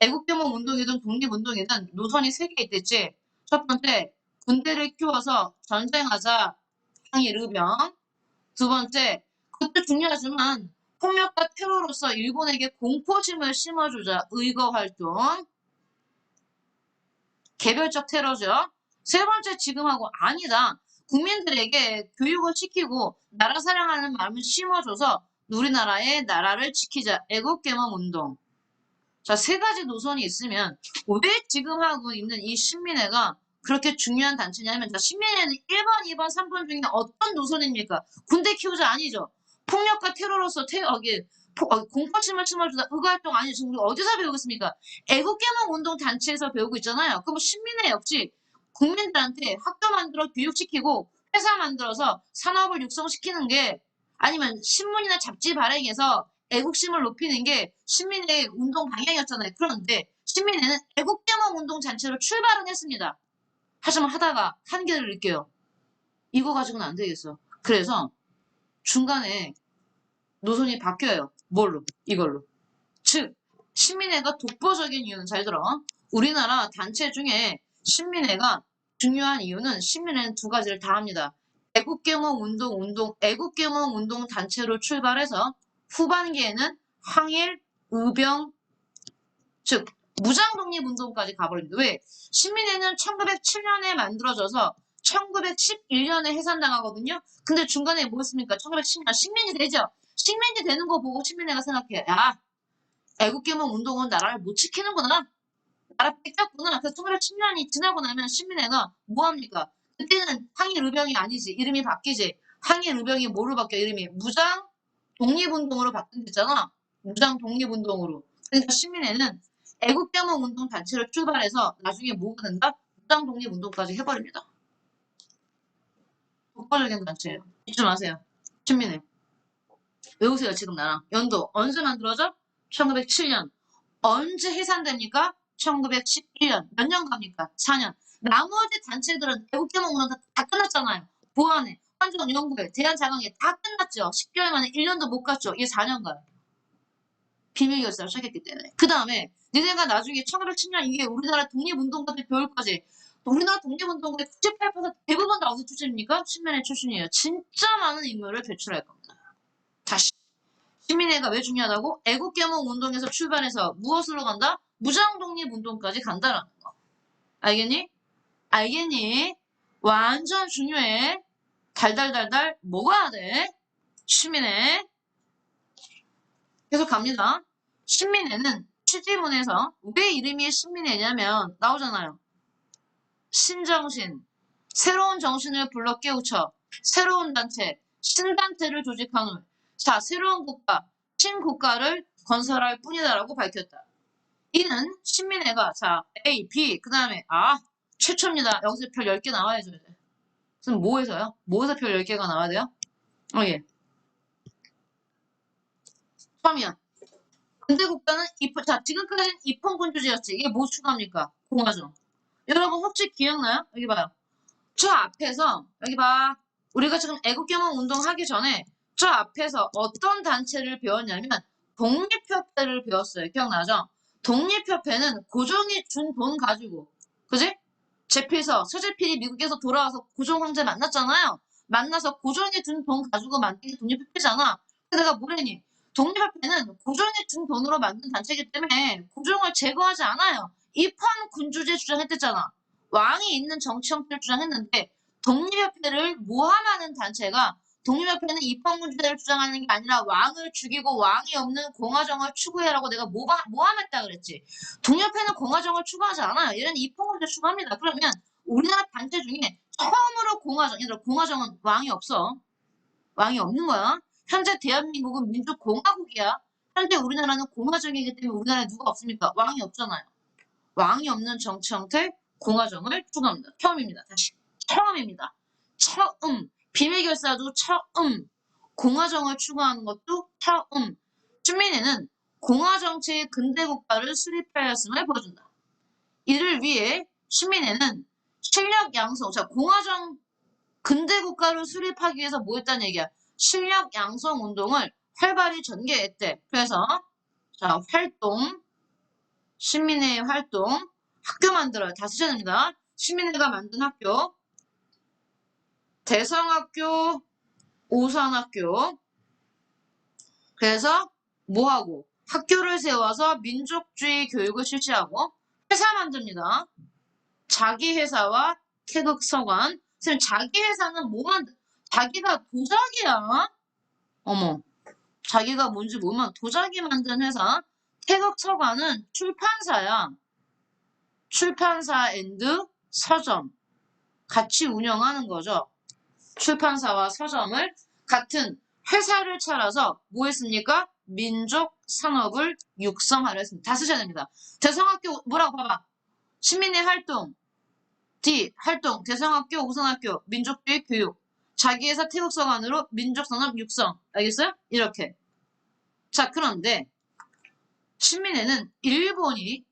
애국개몽 운동이든 독립운동이든 노선이 3개 있댔지. 첫 번째, 군대를 키워서 전쟁하자 항일의병. 두 번째, 그것도 중요하지만 폭력과 테러로서 일본에게 공포심을 심어주자 의거활동. 개별적 테러죠. 세 번째, 지금하고 아니다. 국민들에게 교육을 시키고 나라 사랑하는 마음을 심어줘서 우리나라의 나라를 지키자. 애국개몽 운동. 자, 3가지 노선이 있으면 왜 지금 하고 있는 이 신민회가 그렇게 중요한 단체냐면 자, 신민회는 1번, 2번, 3번 중에 어떤 노선입니까? 군대 키우자 아니죠. 폭력과 테러로서 공포심을 심어주다 의거활동 아니죠. 지금 우리 어디서 배우고 있습니까? 애국개몽 운동 단체에서 배우고 있잖아요. 그럼 신민회 역시 국민들한테 학교 만들어 교육시키고 회사 만들어서 산업을 육성시키는 게 아니면 신문이나 잡지 발행해서 애국심을 높이는 게 신민의 운동 방향이었잖아요. 그런데 신민회는 애국개몽 운동 잔치로 출발은 했습니다. 하지만 하다가 한계를 느껴요. 이거 가지고는 안 되겠어. 그래서 중간에 노선이 바뀌어요. 뭘로? 이걸로. 즉 신민회가 독보적인 이유는 잘 들어. 우리나라 단체 중에 신민회가 중요한 이유는 신민회는 2가지를 다 합니다. 애국개몽 운동 단체로 출발해서 후반기에는 항일, 의병, 즉 무장독립운동까지 가버립니다. 왜? 신민회는 1907년에 만들어져서 1911년에 해산당하거든요. 근데 중간에 뭐 있습니까? 1910년 식민지 되죠? 식민지 되는 거 보고 신민회가 생각해. 야, 애국개몽 운동은 나라를 못 지키는구나. 나라 뺏겼구나. 그래서 1910년이 지나고 나면 신민회가 뭐합니까? 그때는 항일 의병이 아니지. 이름이 바뀌지. 항일 의병이 뭐로 바뀌어? 이름이 무장 독립운동으로 바뀐댔잖아. 무장 독립운동으로. 그러니까 신민회는 애국개몽 운동 단체를 출발해서 나중에 뭐가 된다? 무장 독립운동까지 해버립니다. 독보적인 단체예요. 잊지 마세요. 신민회. 외우세요 지금 나랑. 연도 언제 만들어져? 1907년. 언제 해산됩니까? 1911년. 몇 년 갑니까? 4년. 나머지 단체들은 애국개몽 운동 다 끝났잖아요. 보안회, 환전 연구회, 대한자강회 다 끝났죠. 10개월 만에 1년도 못 갔죠. 이 4년 가요. 비밀 결사를 시작했기 때문에. 그 다음에 니네가 나중에 1910년 이게 우리나라 독립운동가들 배울 거지. 우리나라 독립운동가의 98% 대부분 다 어디 출신입니까? 신민회 출신이에요. 진짜 많은 인물을 배출할 겁니다. 다시. 신민회가 왜 중요하다고? 애국개몽 운동에서 출발해서 무엇으로 간다? 무장독립운동까지 간다라는 거. 알겠니? 알겠니? 완전 중요해. 달달달달 뭐가 돼? 신민회. 계속 갑니다. 신민회는 취지문에서 왜 이름이 신민회냐면 나오잖아요. 신정신, 새로운 정신을 불러 깨우쳐 새로운 단체, 신단체를 조직한 후 자, 새로운 국가, 신국가를 건설할 뿐이다라고 밝혔다. 이는 신민회가 자 A, B, 그 다음에 최초입니다. 여기서 별 10개 나와야죠. 이제. 그럼 뭐에서요? 뭐에서 별 10개가 나와야 돼요? 예. 처음이야. 근대 국가는 자, 지금까지는 입헌군주제였지. 이게 뭐 추가합니까? 공화정. 여러분 혹시 기억나요? 여기 봐요. 저 앞에서, 여기 봐. 우리가 지금 애국개몽 운동하기 전에 저 앞에서 어떤 단체를 배웠냐면 독립협회를 배웠어요. 기억나죠? 독립협회는 고종이 준 돈 가지고, 그지? 제필서, 서재필이 미국에서 돌아와서 고종 황제 만났잖아요. 만나서 고종이 준 돈 가지고 만든 게 독립협회잖아. 근데 내가 뭐랬니? 독립협회는 고종이 준 돈으로 만든 단체이기 때문에 고종을 제거하지 않아요. 입헌 군주제 주장했댔잖아. 왕이 있는 정치 형태를 주장했는데 독립협회를 모함하는 단체가 독립협회는 입헌군주제를 주장하는 게 아니라 왕을 죽이고 왕이 없는 공화정을 추구해라고 내가 모함했다 그랬지. 독립협회는 공화정을 추구하지 않아요. 얘는 입헌군주제 추구합니다. 그러면 우리나라 단체 중에 처음으로 공화정, 얘들아 공화정은 왕이 없어. 왕이 없는 거야. 현재 대한민국은 민주공화국이야. 현재 우리나라는 공화정이기 때문에 우리나라에 누가 없습니까? 왕이 없잖아요. 왕이 없는 정치 형태 공화정을 추구합니다. 처음입니다. 다시. 처음입니다. 처음. 비밀결사도 처음. 공화정을 추구하는 것도 처음. 춘민회는 공화정치의 근대국가를 수립하였음을 보여준다. 이를 위해 춘민회는 실력 양성, 자 공화정 근대국가를 수립하기 위해서 뭐 했다는 얘기야? 실력 양성 운동을 활발히 전개했대. 그래서 자 활동, 시민회의 활동, 학교 만들어요. 다 쓰셔야 됩니다. 시민회가 만든 학교, 대성학교, 오산학교. 그래서 뭐하고? 학교를 세워서 민족주의 교육을 실시하고 회사 만듭니다. 자기 회사와 태극서관. 선생님 자기 회사는 뭐 자기가 도자기야. 어머. 자기가 뭔지 모르면 도자기 만든 회사. 태극서관은 출판사야. 출판사 앤드 서점. 같이 운영하는 거죠. 출판사와 서점을 같은 회사를 차려서 뭐 했습니까? 민족 산업을 육성하려 했습니다. 다 쓰셔야 됩니다. 대성학교 뭐라고 봐봐. 시민의 활동. D. 활동. 대성학교, 우선학교. 민족주의 교육. 자기 회사 태국서관으로 민족산업 육성. 알겠어요? 이렇게. 자, 그런데 신민회는 일본이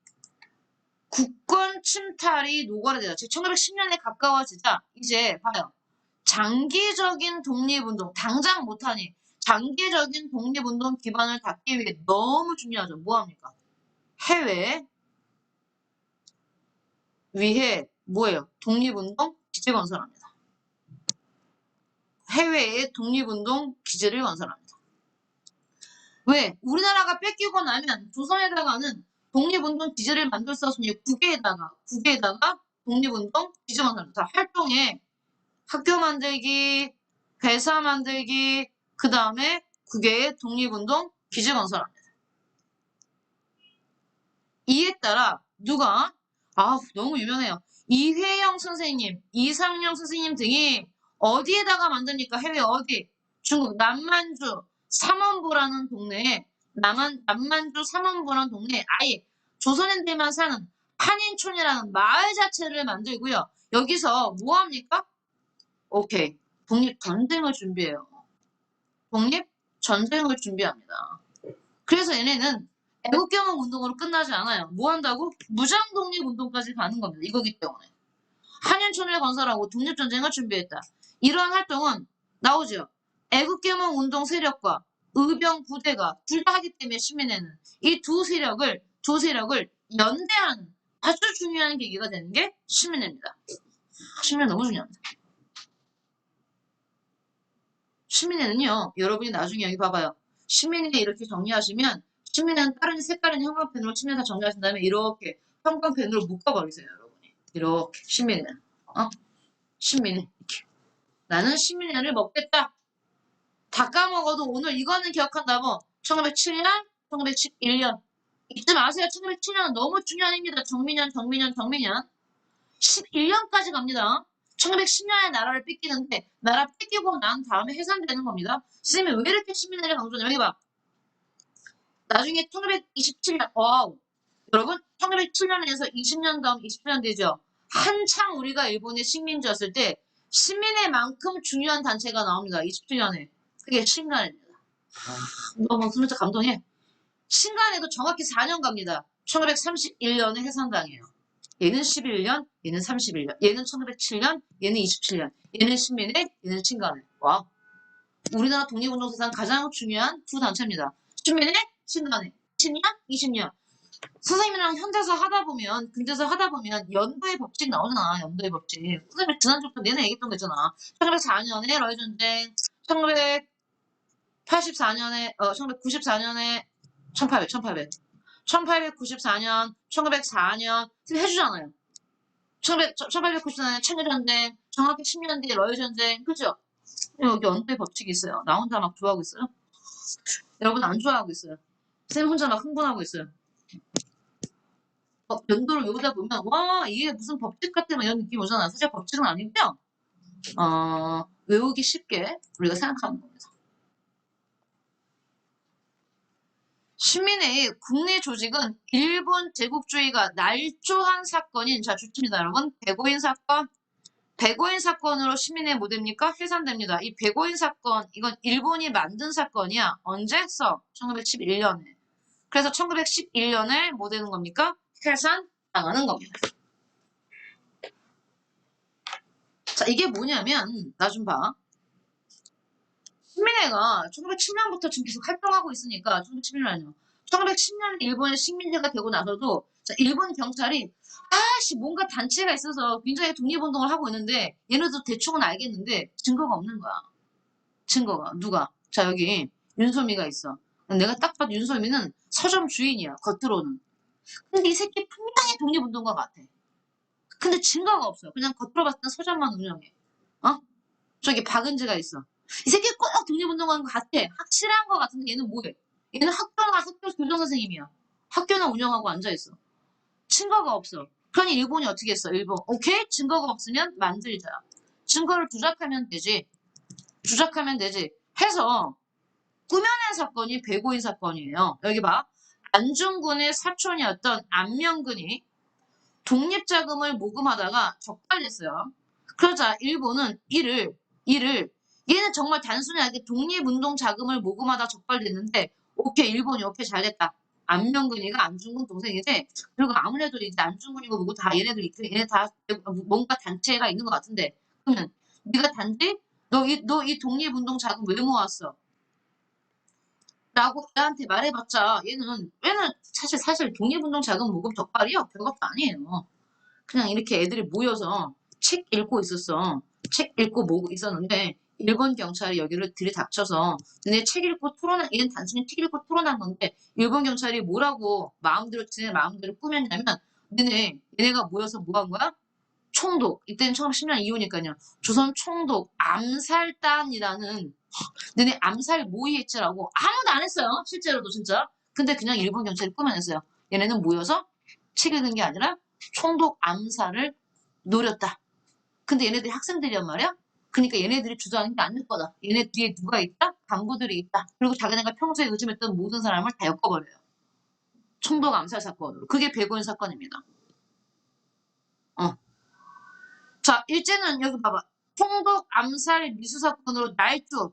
국권 침탈이 노골화되자. 즉 1910년에 가까워지자 이제 봐요. 장기적인 독립운동, 당장 못하니 장기적인 독립운동 기반을 닦기 위해 너무 중요하죠. 뭐합니까? 해외 위해 뭐예요? 독립운동 기지 건설합니다. 해외에 독립운동 기지를 건설합니다. 왜? 우리나라가 뺏기고 나면 조선에다가는 독립운동 기지를 만들 수 없으니 국외에다가 독립운동 기지 건설합니다. 활동에 학교 만들기, 회사 만들기, 그 다음에 국외의 독립운동 기지 건설합니다. 이에 따라 누가 너무 유명해요. 이회영 선생님, 이상영 선생님 등이 어디에다가 만듭니까? 해외 어디? 중국 남만주 삼원부라는 동네에 남만주 삼원부라는 동네에 아예 조선인들만 사는 한인촌이라는 마을 자체를 만들고요. 여기서 뭐 합니까? 오케이. 독립전쟁을 준비해요. 독립전쟁을 준비합니다. 그래서 얘네는 애국개몽 운동으로 끝나지 않아요. 뭐 한다고? 무장독립운동까지 가는 겁니다. 이거기 때문에. 한인촌을 건설하고 독립전쟁을 준비했다. 이러한 활동은 나오죠. 애국개몽 운동 세력과 의병 부대가 둘 다 하기 때문에 시민회는 이 두 세력을 연대하는 아주 중요한 계기가 되는 게 시민회입니다. 시민회 너무 중요합니다. 시민회는요, 여러분이 나중에 여기 봐봐요. 시민회 이렇게 정리하시면, 시민회는 다른 색깔인 형광펜으로 시민회 다 정리하신 다음에 이렇게 형광펜으로 묶어버리세요, 여러분이. 이렇게, 시민회는. 시민회. 이렇게. 나는 시민회를 먹겠다. 다 까먹어도 오늘 이거는 기억한다고. 1907년, 1911년. 잊지 마세요. 1907년은 너무 중요한 해입니다. 정민년. 11년까지 갑니다. 1910년에 나라를 뺏기는데 나라 뺏기고 난 다음에 해산되는 겁니다. 선생님이 왜 이렇게 시민회를 강조하냐. 여기 봐. 나중에 1927년 여러분 1907년에서 20년 다음 20년 되죠. 한창 우리가 일본의 식민지였을 때 시민회만큼 중요한 단체가 나옵니다. 27년에. 그게 신간입니다. 너무 진짜 감동해. 신간에도 정확히 4년 갑니다. 1931년에 해산당해요. 얘는 11년, 얘는 31년, 얘는 1907년, 얘는 27년, 얘는 신민회, 얘는 신간회. 와. 우리나라 독립운동사상 가장 중요한 두 단체입니다. 신민회, 신간회. 10년, 20년. 선생님이랑 현대사 하다 보면, 근대사 하다 보면 연도의 법칙 나오잖아. 연도의 법칙. 선생님이 지난주부터 내내 얘기했던 거 있잖아. 1904년에 러일전쟁, 1984년에, 1994년에 1894년, 1904년, 선생님 해주잖아요. 1894년 청일전쟁, 정확히 10년 뒤에 러일전쟁, 그죠? 여기 연도의 법칙이 있어요. 나 혼자 막 좋아하고 있어요. 여러분 안 좋아하고 있어요. 쌤 혼자 막 흥분하고 있어요. 연도를 외우다 보면 와 이게 무슨 법칙 같아 이런 느낌이 오잖아요. 사실 법칙은 아니고요. 외우기 쉽게 우리가 생각하는 겁니다. 시민회의 국내 조직은 일본 제국주의가 날조한 사건인 자 주입니다 여러분. 백오인 사건. 백오인 사건으로 시민회의 뭐 됩니까? 해산됩니다. 이 백오인 사건 이건 일본이 만든 사건이야. 언제 했어? 1911년에. 그래서 1911년에 뭐 되는 겁니까? 해산당하는 겁니다. 자, 이게 뭐냐면, 나 좀 봐. 시민회가 1907년부터 지금 계속 활동하고 있으니까, 1911년이요. 1910년 일본의 식민지가 되고 나서도, 자, 일본 경찰이, 뭔가 단체가 있어서 굉장히 독립운동을 하고 있는데, 얘네도 대충은 알겠는데, 증거가 없는 거야. 증거가. 누가? 자, 여기, 윤소미가 있어. 내가 딱 봐도 윤소미는 서점 주인이야, 겉으로는. 근데 이 새끼 분명히 독립운동가 같아. 근데 증거가 없어. 그냥 겉으로 봤을 때 서점만 운영해. 어? 저기 박은지가 있어. 이 새끼 꼭 독립운동하는 것 같아. 확실한 것 같은데 얘는 뭐해? 얘는 학교 교장선생님이야. 학교나 운영하고 앉아있어. 증거가 없어. 그러니 일본이 어떻게 했어? 일본. 오케이? 증거가 없으면 만들자. 증거를 조작하면 되지. 조작하면 되지. 해서 꾸며낸 사건이 백오인 사건이에요. 여기 봐. 안중근의 사촌이었던 안명근이 독립자금을 모금하다가 적발됐어요. 그러자 일본은 이를 얘는 정말 단순하게 독립운동 자금을 모금하다 적발됐는데 오케이 일본이 오케이 잘됐다. 안명근이가 안중근 동생인데 그리고 아무래도 이제 안중근이고 뭐고 다 얘네 다 뭔가 단체가 있는 것 같은데 그러면 네가 단지 너 이 독립운동 자금 왜 모았어? 라고 얘한테 말해봤자 얘는 사실 독립운동 자금 모금 적발이요 별것도 아니에요. 그냥 이렇게 애들이 모여서 책 읽고 있었어. 책 읽고 뭐고 있었는데 일본 경찰이 여기를 들이닥쳐서 너네 책 읽고 토론한 얘는 단순히 책 읽고 토론한 건데 일본 경찰이 뭐라고 지네 마음대로 꾸몄냐면 얘네가 모여서 뭐 한 거야? 총독 이때는 1910년 이후니까요. 조선 총독 암살단이라는 너네 암살 모의했지라고 아무도 안 했어요. 실제로도 진짜. 근데 그냥 일본 경찰이 꾸며냈어요. 얘네는 모여서 책 읽는 게 아니라 총독 암살을 노렸다. 근데 얘네들이 학생들이란 말이야? 그러니까 얘네들이 주장하는 게 아닐 거다. 얘네 뒤에 누가 있다? 간부들이 있다. 그리고 자기네가 평소에 의심했던 모든 사람을 다 엮어버려요. 총독 암살 사건으로. 그게 백오인 사건입니다. 자, 일제는 여기 봐봐. 총독 암살 미수 사건으로 날조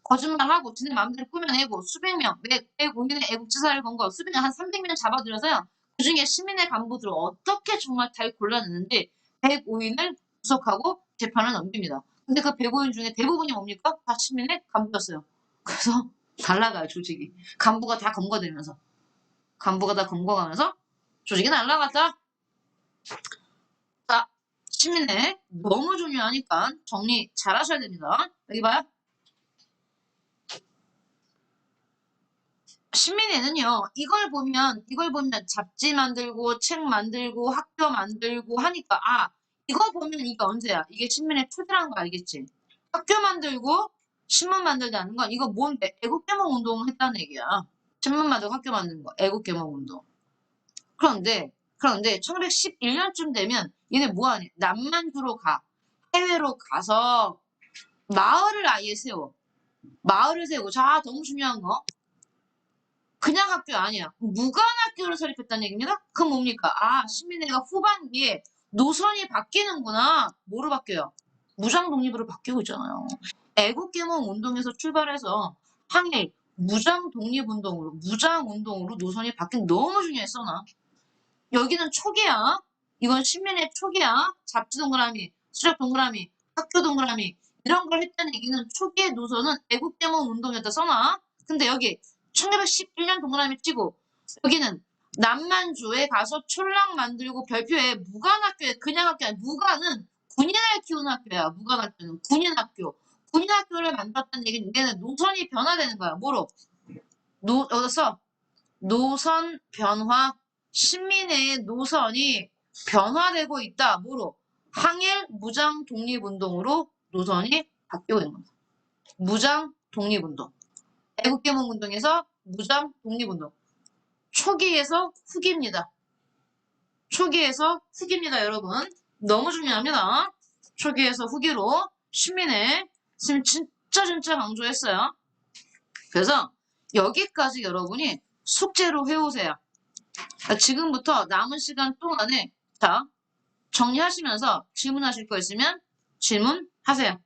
거짓말하고 지네 마음대로 꾸며내고 수백 명, 105인의 애국지사를 건 거, 수백 명, 한 300명 잡아들여서요. 그 중에 시민의 간부들을 어떻게 정말 잘 골라냈는지 105인을 구속하고 재판을 넘깁니다. 근데 그 105인 중에 대부분이 뭡니까? 다 시민의 간부였어요. 그래서 날라가요, 조직이. 간부가 다 검거되면서. 간부가 다 검거가면서 조직이 날라갔다. 자, 시민의 너무 중요하니까 정리 잘 하셔야 됩니다. 여기 봐요. 시민회는요, 이걸 보면 잡지 만들고, 책 만들고, 학교 만들고 하니까, 이거 보면 이게 언제야? 이게 시민회 초기라는 거 알겠지? 학교 만들고, 신문 만들다는 건 이거 뭔데? 애국개몽 운동을 했다는 얘기야. 신문 만들고 학교 만드는 거, 애국개몽 운동. 그런데 1911년쯤 되면 얘네 뭐하니? 남만주로 가. 해외로 가서 마을을 아예 세워. 마을을 세우고, 자, 너무 중요한 거. 그냥 학교 아니야. 무관학교를 설립했다는 얘기입니다. 그럼 뭡니까? 시민회가 후반기에 노선이 바뀌는구나. 뭐로 바뀌어요? 무장 독립으로 바뀌고 있잖아요. 애국개몽 운동에서 출발해서 항일 무장 독립운동으로 무장운동으로 노선이 바뀐 너무 중요했어 나. 여기는 초기야. 이건 신민의 초기야. 잡지 동그라미, 수작 동그라미, 학교 동그라미 이런 걸 했다는 얘기는 초기의 노선은 애국개몽 운동이었다 써놔. 근데 여기 1911년 동그라미 찍고 여기는 남만주에 가서 촌랑 만들고 별표에 무관학교에 그냥 학교 아니야. 무관은 군인을 키우는 학교야. 무관학교는 군인학교. 군인학교를 만들었다는 얘기는 얘는 노선이 변화되는 거야. 뭐로? 여기서 노선 변화, 신민의 노선이 변화되고 있다. 뭐로? 항일 무장 독립운동으로 노선이 바뀌고 있는 겁니다. 무장 독립운동. 애국개몽 운동에서 무장 독립운동. 초기에서 후기입니다. 초기에서 후기입니다, 여러분. 너무 중요합니다. 초기에서 후기로 신민의 지금 진짜 강조했어요. 그래서 여기까지 여러분이 숙제로 해오세요. 지금부터 남은 시간 동안에 자 정리하시면서 질문하실 거 있으면 질문하세요.